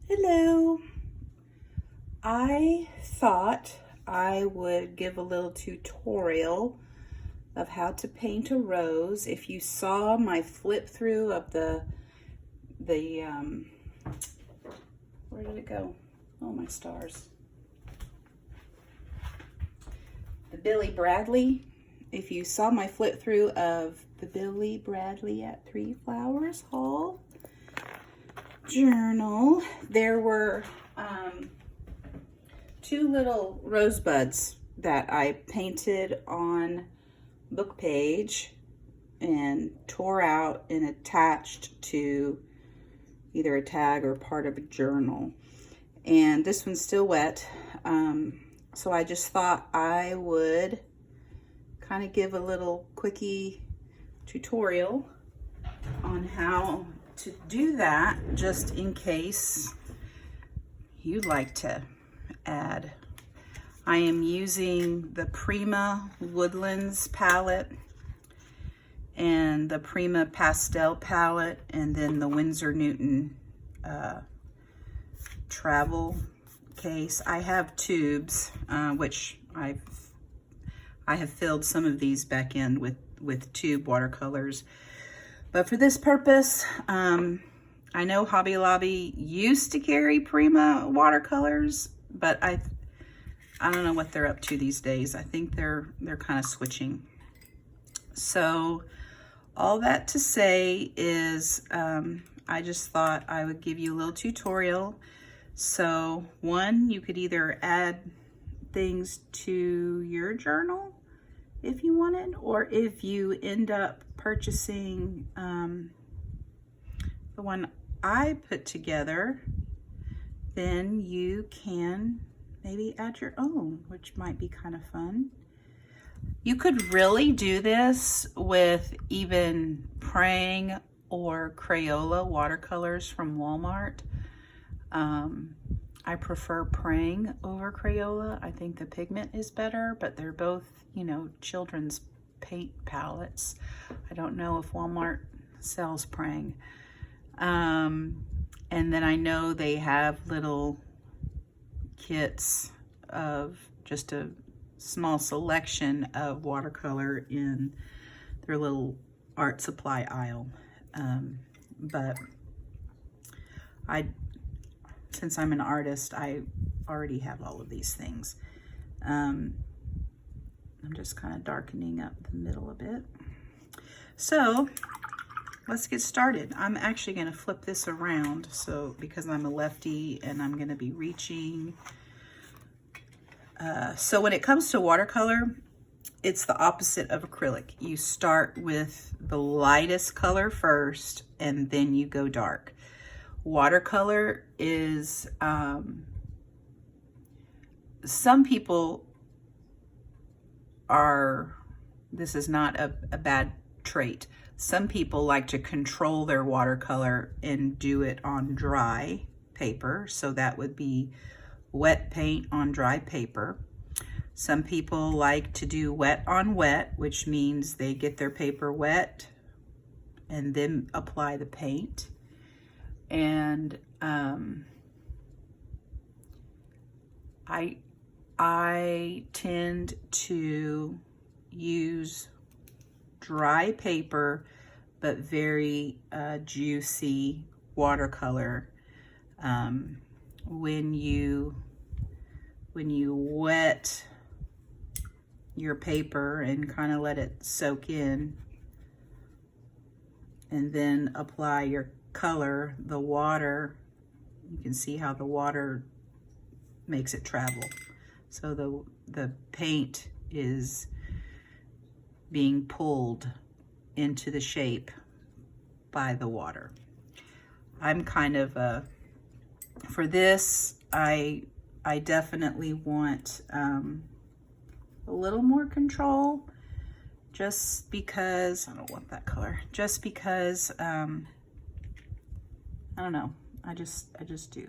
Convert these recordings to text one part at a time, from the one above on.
Hello. I thought I would give a little tutorial of how to paint a rose. If you saw my flip through of the where did it go? Oh, my stars. The Billy Bradley. If you saw my flip through of the Billy Bradley at Three Flowers Hall journal, there were two little rosebuds that I painted on book page and tore out and attached to either a tag or part of a journal. And this one's still wet. So I just thought I would kind of give a little quickie tutorial on how to do that, just in case you'd like to add. I am using the Prima Woodlands palette and the Prima Pastel palette, and then the Winsor Newton travel case. I have tubes, which I have filled some of these back in with tube watercolors. But for this purpose, I know Hobby Lobby used to carry Prima watercolors, but I don't know what they're up to these days. I think they're kind of switching. So all that to say is, I just thought I would give you a little tutorial. So one, you could either add things to your journal if you wanted, or if you end up purchasing the one I put together, then you can maybe add your own, which might be kind of fun. You could really do this with even Prang or Crayola watercolors from Walmart. I prefer Prang over Crayola. I think the pigment is better, but they're both, you know, children's paint palettes. I don't know if Walmart sells Prang. And then I know they have little kits of just a small selection of watercolor in their little art supply aisle. But since I'm an artist, I already have all of these things. I'm just kind of darkening up the middle a bit. So let's get started. I'm actually going to flip this around, so because I'm a lefty and I'm going to be reaching. So when it comes to watercolor, it's the opposite of acrylic. You start with the lightest color first, and then you go dark. Watercolor is, some people are, this is not a bad trait. Some people like to control their watercolor and do it on dry paper. So that would be wet paint on dry paper. Some people like to do wet on wet, which means they get their paper wet and then apply the paint. And I tend to use dry paper, but very juicy watercolor. When you wet your paper and kind of let it soak in, and then apply your color, the water, you can see how the water makes it travel. So the paint is being pulled into the shape by the water. I'm kind of for this, I definitely want a little more control, just because I don't want that color, just because I don't know, I just do.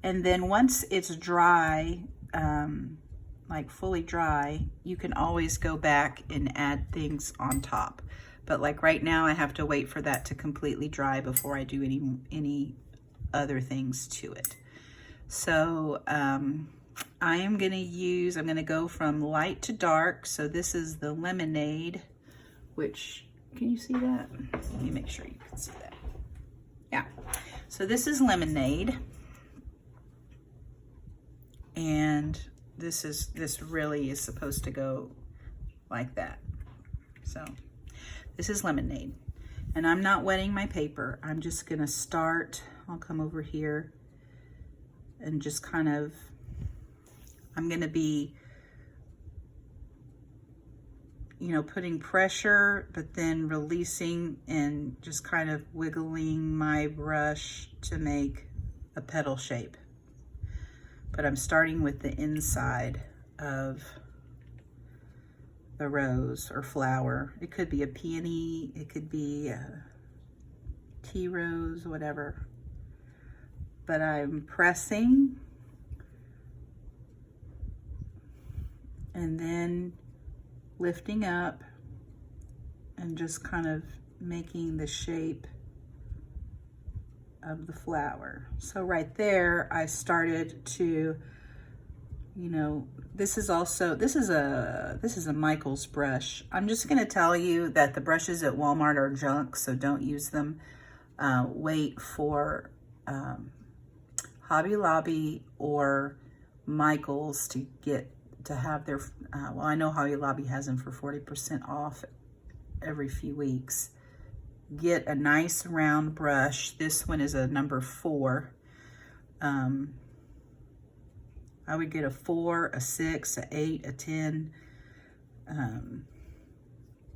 And then once it's dry, like fully dry, you can always go back and add things on top. But like right now, I have to wait for that to completely dry before I do any other things to it. So I'm gonna go from light to dark. So this is the Lemonade, which, can you see that? Let me make sure you can see that. Yeah, so this is Lemonade. And this really is supposed to go like that. So this is Lemonade. And I'm not wetting my paper. I'm just gonna start, I'll come over here and just kind of, I'm gonna be, you know, putting pressure, but then releasing and just kind of wiggling my brush to make a petal shape. But I'm starting with the inside of the rose or flower. It could be a peony, it could be a tea rose, whatever. But I'm pressing and then lifting up and just kind of making the shape of the flower. So right there, I started to, you know, this is a Michael's brush. I'm just gonna tell you that the brushes at Walmart are junk, so don't use them. Wait for Hobby Lobby or Michael's to have their, well, I know Hobby Lobby has them for 40% off every few weeks. Get a nice round brush. This one is a number 4. I would get a 4, a 6, a 8, a 10.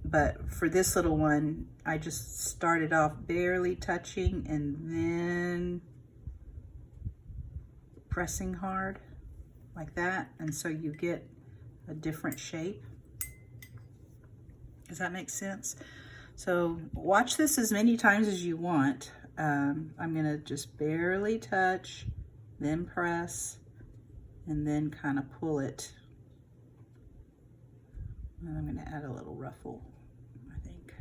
But for this little one, I just started off barely touching and then pressing hard like that. And so you get a different shape. Does that make sense? So watch this as many times as you want. I'm gonna just barely touch, then press, and then kind of pull it. And I'm gonna add a little ruffle, I think.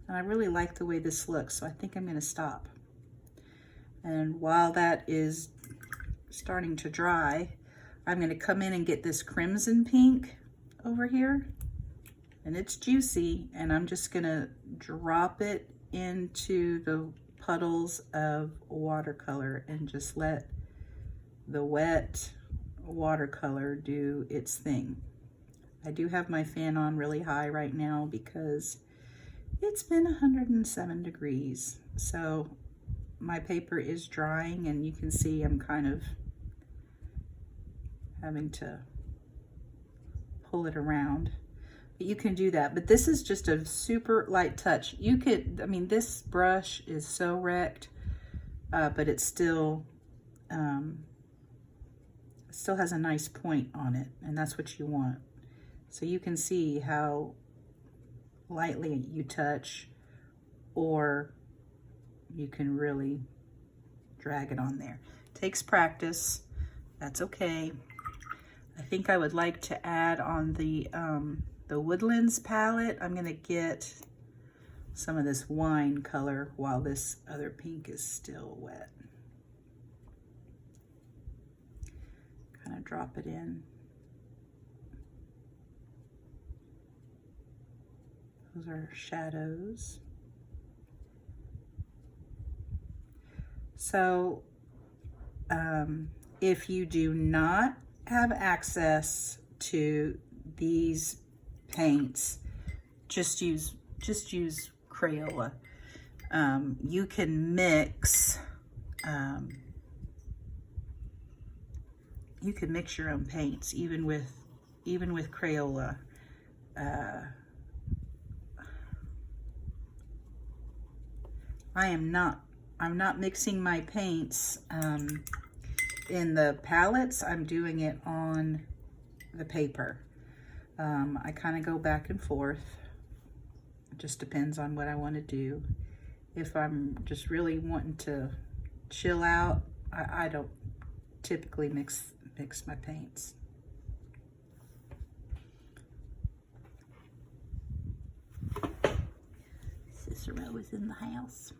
And I really like the way this looks, so I think I'm gonna stop. And while that is starting to dry, I'm gonna come in and get this crimson pink over here. And it's juicy, and I'm just gonna drop it into the puddles of watercolor and just let the wet watercolor do its thing. I do have my fan on really high right now because it's been 107 degrees. So my paper is drying, and you can see I'm kind of having to pull it around. You can do that, but this is just a super light touch. You could, I mean, this brush is so wrecked, but it still has a nice point on it, and that's what you want. So you can see how lightly you touch, or you can really drag it on there. Takes practice, that's okay. I think I would like to add on the Woodlands palette. I'm gonna get some of this wine color while this other pink is still wet. Kind of drop it in. Those are shadows. So if you do not have access to these paints, just use Crayola. You can mix your own paints even with Crayola. I'm not mixing my paints in the palettes. I'm doing it on the paper. I kind of go back and forth. It just depends on what I want to do. If I'm just really wanting to chill out, I don't typically mix my paints. Cicero is in the house.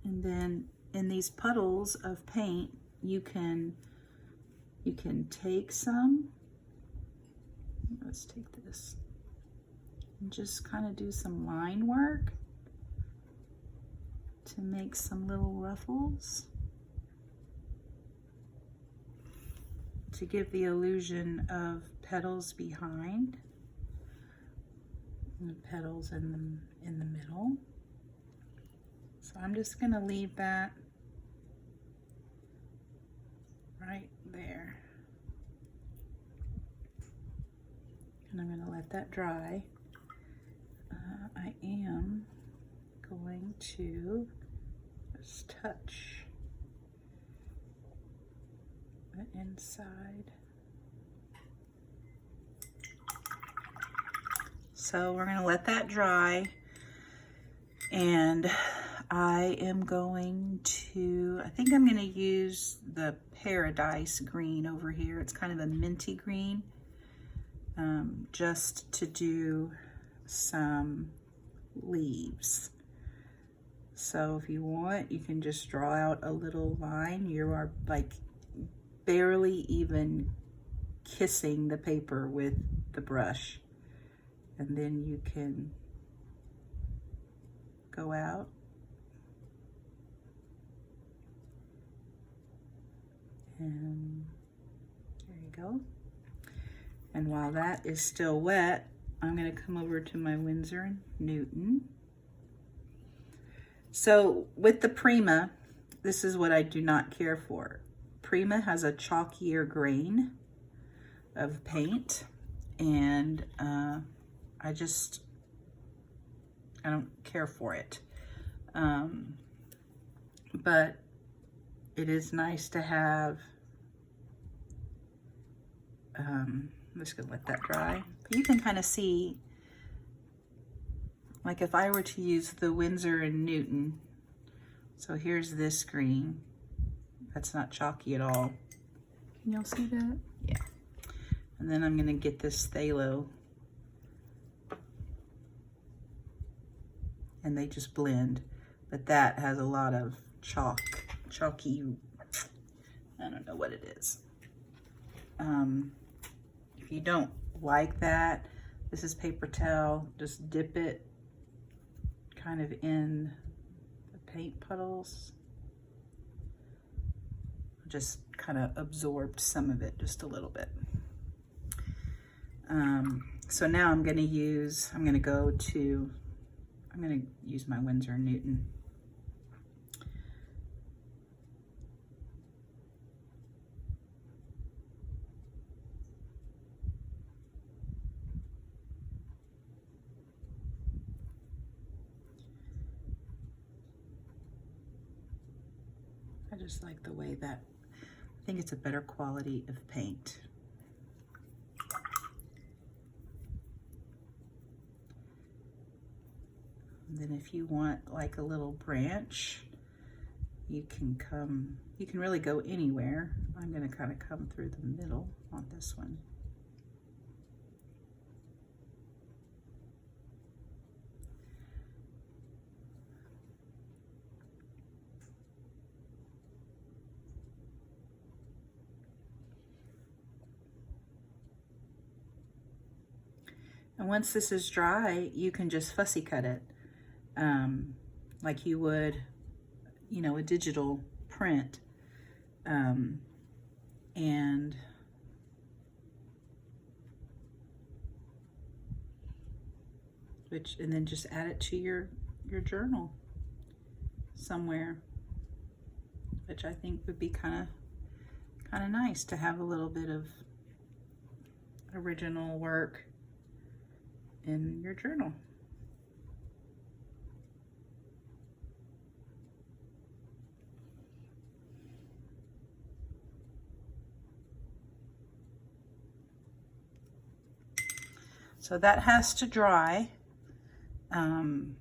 And then in these puddles of paint, you can take some, let's take this, and just kind of do some line work to make some little ruffles to give the illusion of petals behind and the petals in the middle. So I'm just going to leave that right there. And I'm going to let that dry. I am going to just touch the inside. So we're going to let that dry, and I am going to, I think I'm going to use the Paradise green over here. It's kind of a minty green, just to do some leaves. So if you want, you can just draw out a little line. You are like barely even kissing the paper with the brush. And then you can go out and there you go. And while that is still wet, I'm going to come over to my Winsor & Newton. So with the Prima, this is what I do not care for. Prima has a chalkier grain of paint, and I don't care for it. But it is nice to have, I'm just gonna let that dry. You can kind of see, like if I were to use the Winsor & Newton, so here's this green, that's not chalky at all. Can y'all see that? Yeah. And then I'm gonna get this phthalo, and they just blend, but that has a lot of chalky, I don't know what it is. If you don't like that, this is paper towel, just dip it kind of in the paint puddles. Just kind of absorbed some of it, just a little bit. So now I'm gonna use my Winsor & Newton. I just like the way that, I think it's a better quality of paint. And then if you want like a little branch, you can really go anywhere. I'm gonna kind of come through the middle on this one. And once this is dry, you can just fussy cut it. Like you would, you know, a digital print. And then just add it to your journal somewhere, which I think would be kind of nice to have a little bit of original work in your journal. So that has to dry. And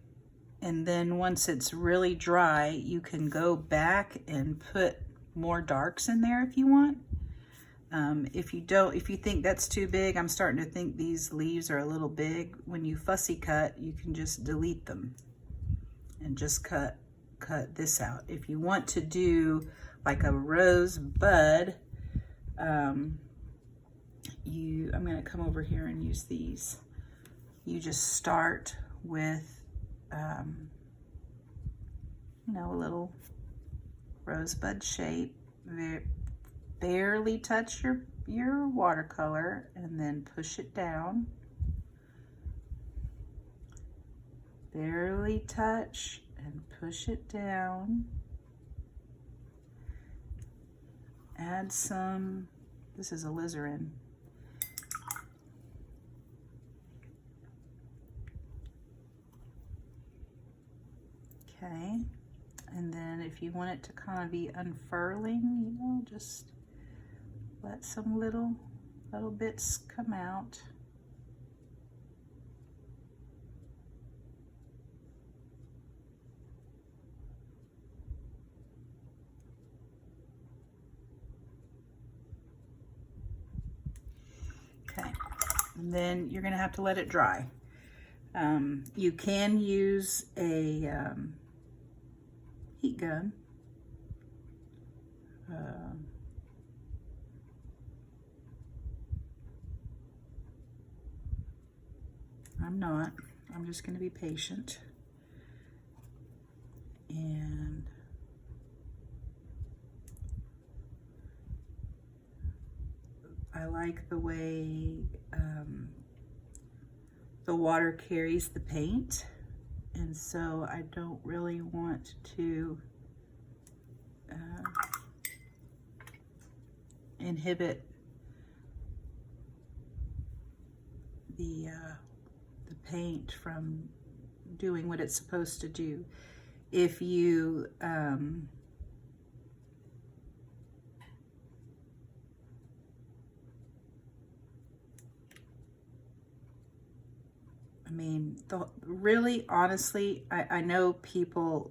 then once it's really dry, you can go back and put more darks in there if you want. If you think that's too big, I'm starting to think these leaves are a little big. When you fussy cut, you can just delete them and just cut cut this out. If you want to do like a rose bud, I'm gonna come over here and use these. You just start with, you know, a little rosebud shape. Barely touch your watercolor and then push it down. Barely touch and push it down. Add some, this is alizarin. Okay, and then if you want it to kind of be unfurling, you know, just let some little bits come out. Okay, and then you're gonna have to let it dry. You can use a heat gun. I'm not. I'm just going to be patient. And I like the way the water carries the paint, and so I don't really want to inhibit the paint from doing what it's supposed to do. If you I mean, really, honestly, I know people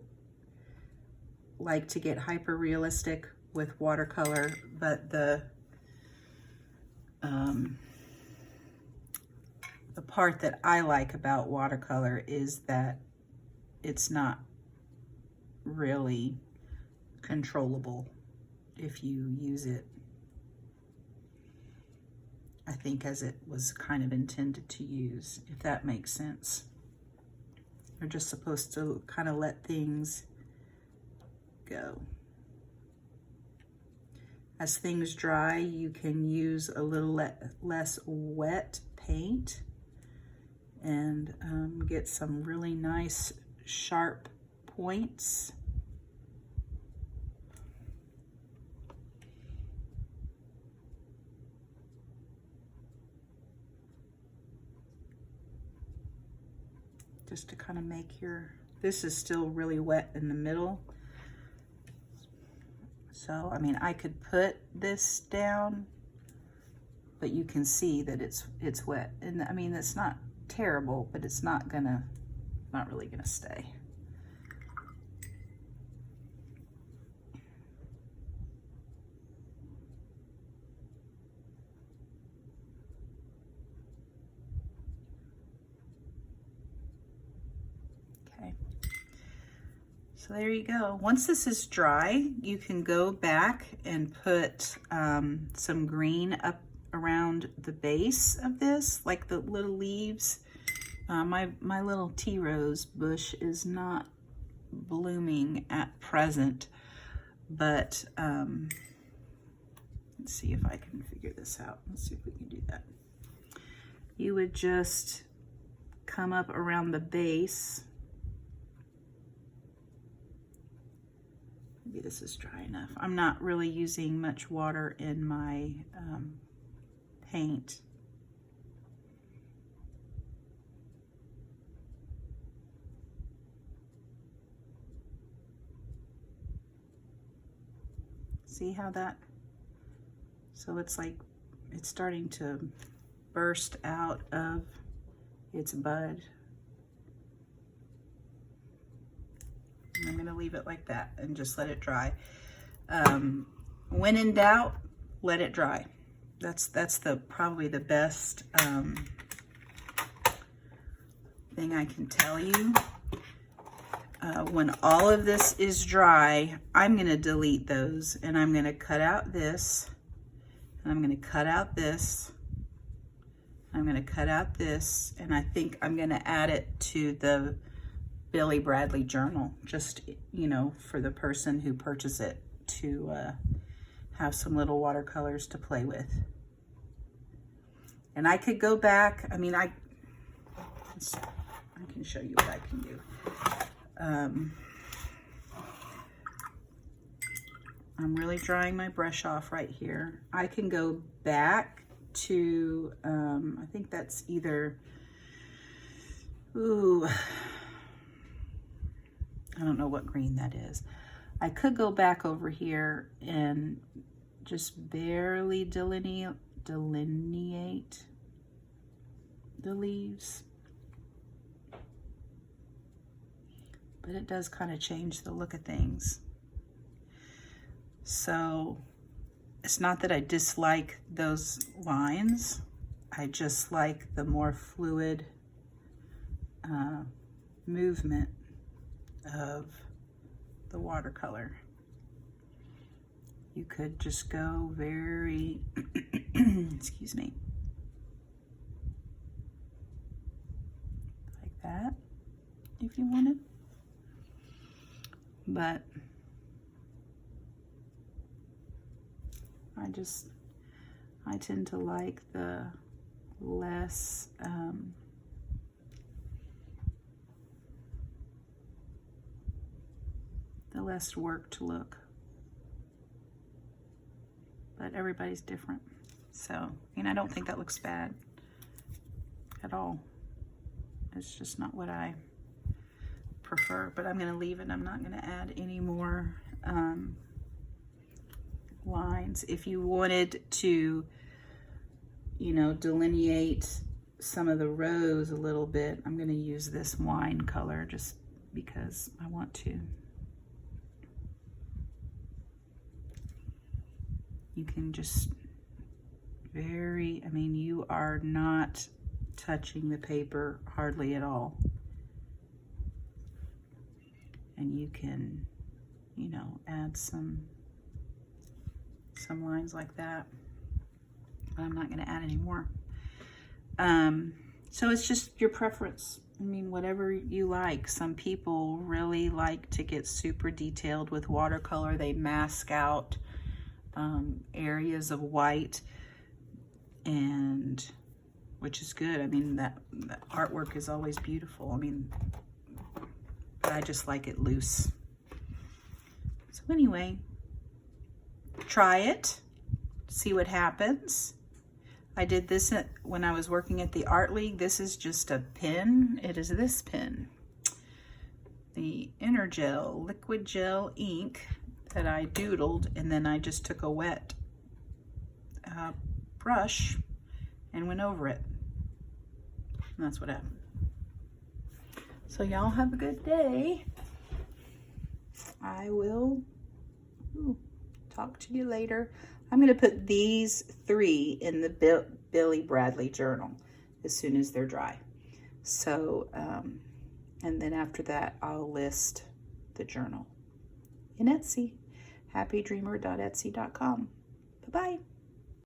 like to get hyper realistic with watercolor, but the part that I like about watercolor is that it's not really controllable if you use it, I think, as it was kind of intended to use, if that makes sense. You're just supposed to kind of let things go. As things dry, you can use a little less wet paint and get some really nice sharp points. Just to kind of make this is still really wet in the middle. So, I mean, I could put this down, but you can see that it's wet. And I mean, it's not terrible, but it's not really gonna stay. Okay. So there you go. Once this is dry, you can go back and put some green up around the base of this, like the little leaves. My little tea rose bush is not blooming at present, but let's see if I can figure this out. Let's see if we can do that. You would just come up around the base. Maybe this is dry enough. I'm not really using much water in my paint. See how that, so it's like, it's starting to burst out of its bud. And I'm gonna leave it like that and just let it dry. When in doubt, let it dry. That's probably the best thing I can tell you. when all of this is dry, I'm going to delete those, and I'm going to cut out this, and I'm going to cut out this, I'm going to cut out this, and I think I'm going to add it to the Billy Bradley journal, just, you know, for the person who purchased it to have some little watercolors to play with. And I could go back, I mean, I can show you what I can do. I'm really drying my brush off right here. I can go back to, I think that's either, ooh, I don't know what green that is. I could go back over here and just barely delineate the leaves. But it does kind of change the look of things. So it's not that I dislike those lines. I just like the more fluid movement of the watercolor. You could just go very, excuse me, like that if you wanted. But I tend to like the less worked look. But everybody's different. So, and I don't think that looks bad at all. It's just not what I prefer, but I'm going to leave it. I'm not going to add any more lines. If you wanted to, you know, delineate some of the rows a little bit, I'm going to use this wine color just because I want to. You can just I mean, you are not touching the paper hardly at all. And you can, you know, add some lines like that. But I'm not going to add any more. So it's just your preference. I mean, whatever you like. Some people really like to get super detailed with watercolor. They mask out areas of white, and which is good. I mean, that artwork is always beautiful. I mean, but I just like it loose. So anyway, try it, see what happens. I did this when I was working at the Art League. This is just a pen. It is this pen, the Energel liquid gel ink that I doodled, and then I just took a wet brush and went over it. And that's what happened. So y'all have a good day. I will talk to you later. I'm going to put these 3 in the Billy Bradley journal as soon as they're dry. So, and then after that, I'll list the journal in Etsy. happydreamer.etsy.com. Bye-bye.